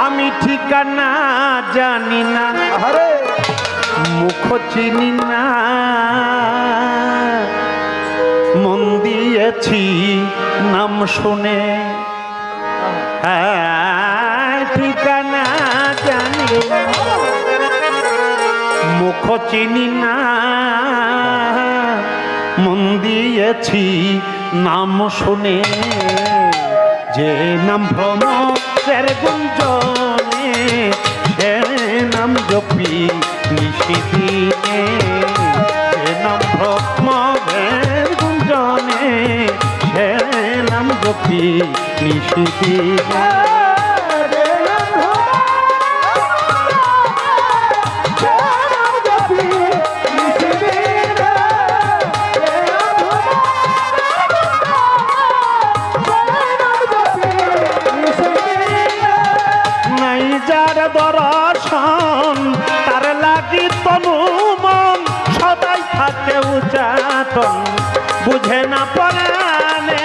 আমি ঠিকানা জানি না, মুখ চিনি না, মন দিয়েছি নাম শুনে। ঠিকানা জানি না, মুখ চিনি না, মন দিয়েছি নাম শুনে। যে নাম ভ্রমরের গুঞ্জনে, সে নাম জপি নিশিদিনে। যে নাম ভ্রমরের গুঞ্জনে, সে নাম জপি নিশিদিনে। দর্শন তার লাগি তনু মন সদাই থাকে উচ্চাটন, বুঝে না পরাণে।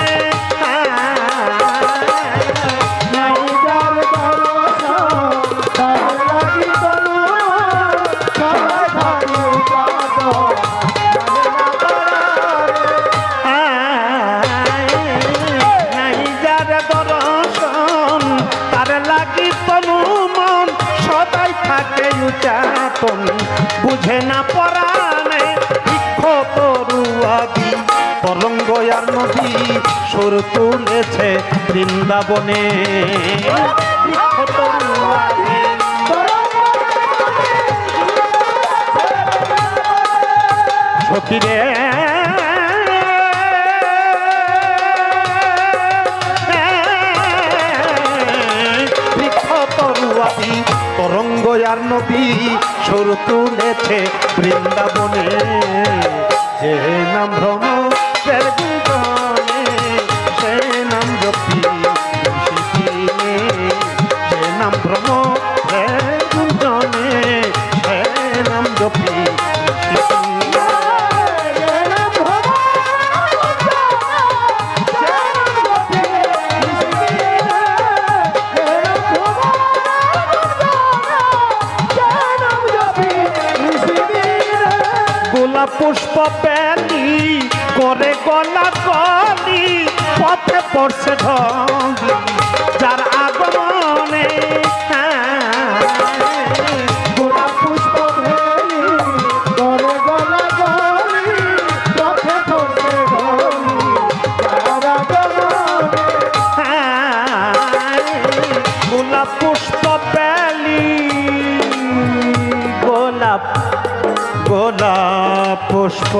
বুঝে না পরাণে। বৃক্ষ তরুয়াদি তরঙ্গ আর নদী সুর তুলেছে বৃন্দাবনে। বৃক্ষ তরুয়াদি সখীরে বৃক্ষ তরুয়াদি তরঙ্গ আর নদী সুর তুলেছে বৃন্দাবনে। যে নাম ভ্রমরের গুঞ্জনে, সে নাম জপি নিশিদিনে। যে নাম ভ্রমরের গুঞ্জনে, সে নাম জপি নিশিদিনে। পুষ্প পেলি করে গলা গলি, পথে পড়ছে ঢলি যার আগমনে। গোলাপ পুষ্প পেলি করে গলা গলি, পথে পড়ছে ঢলি যার আগমনে। গোলাপ পুষ্প পেলি গোলাপ গোলাপ পুষ্প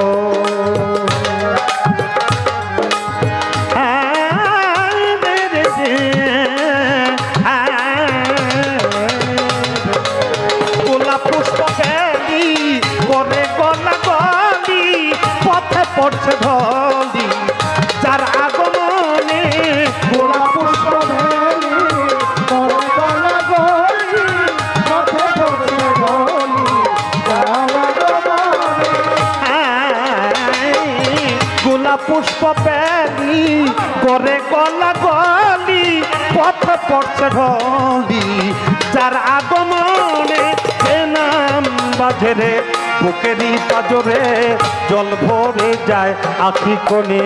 গোলাপ পুষ্প পেলি করে গলা গলি, পথে পড়ছে ঢলি যার আগমনে। গোলাপ পুষ্প পেলি করে গলা গলি, পথে পড়ছে ঢলি পুষ্প পেলি করে গলা গলি, পথ পড়ছে ঢলি যার আগমনে। সে নাম বাজে রে বুকেরই পাজরে, জল ভরে যায় আখি কোণে।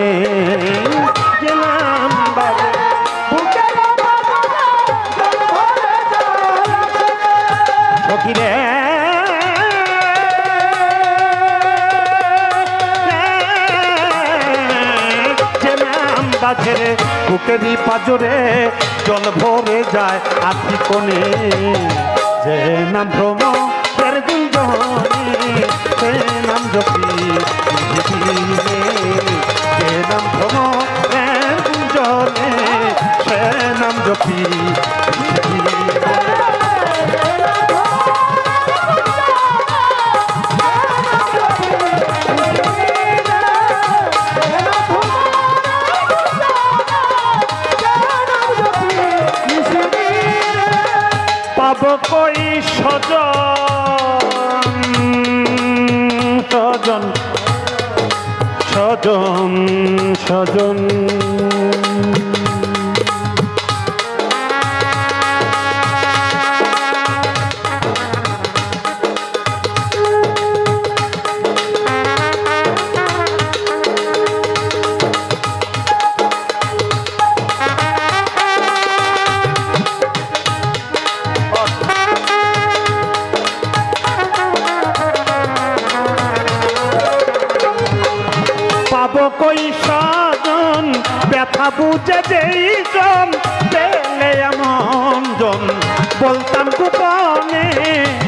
যে নাম বাজে বুকেরই পাজরে, জল ভরে যায় সখীরে। ছেড়ে বুকেরই পাজরে, জল ভরে যায় আখি কোণে। যে নাম ভ্রমরের গুঞ্জনে, সে নাম জপি নিশিদিনে। যে নাম ভ্রমরের গুঞ্জনে, সে নাম জপি নিশিদিনে। পাব কই সজন স্বজন স্বজন স্বজন কই স্বজন ব্যথা বুঝে যেই জন পেলে এমন জন বলতাম গোপনে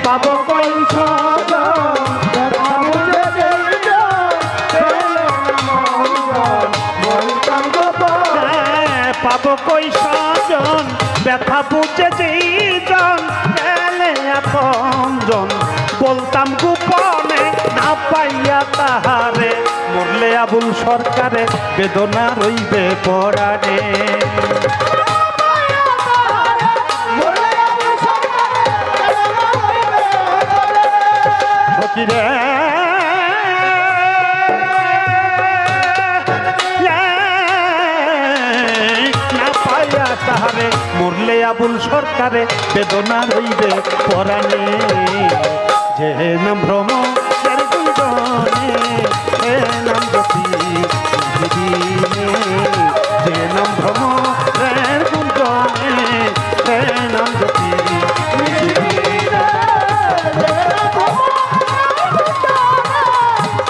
পাবো কই স্বজন ব্যথা বুঝে যেই জন পেলে এমন জন বলতাম গোপনে পাবো কই স্বজন ব্যথা বুঝে যেই জন পেলে এমন জন বলতাম গোপনে না পাইয়া তাহারে মরলে আবুল সরকারে বেদনা রইবে পরাণে ফকিরে না পাইয়া তাহারে মরলে আবুল সরকারে বেদনা রইবে পরাণে যে নাম ভ্রম যে নাম জ্যোতি যে নাম ভ্রমণের গুঞ্জনে সে নাম জ্যোতি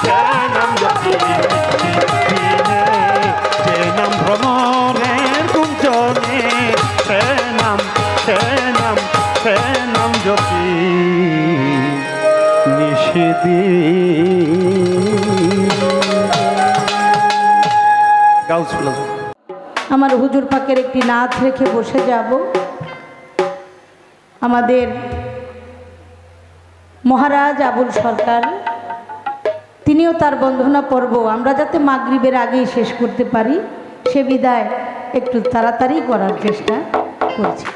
যে নাম জ্যোতি যে নাম ভ্রমণের গুঞ্জনে সে নাম জ্যোতি নিষিদি আমার হুজুর পাকের একটি নাচ রেখে বসে যাব। আমাদের মহারাজ আবুল সরকার তিনিও তার বন্দনা পর্ব আমরা যাতে মাগরিবের আগেই শেষ করতে পারি সে বিদায় একটু তাড়াতাড়ি করার চেষ্টা করছি।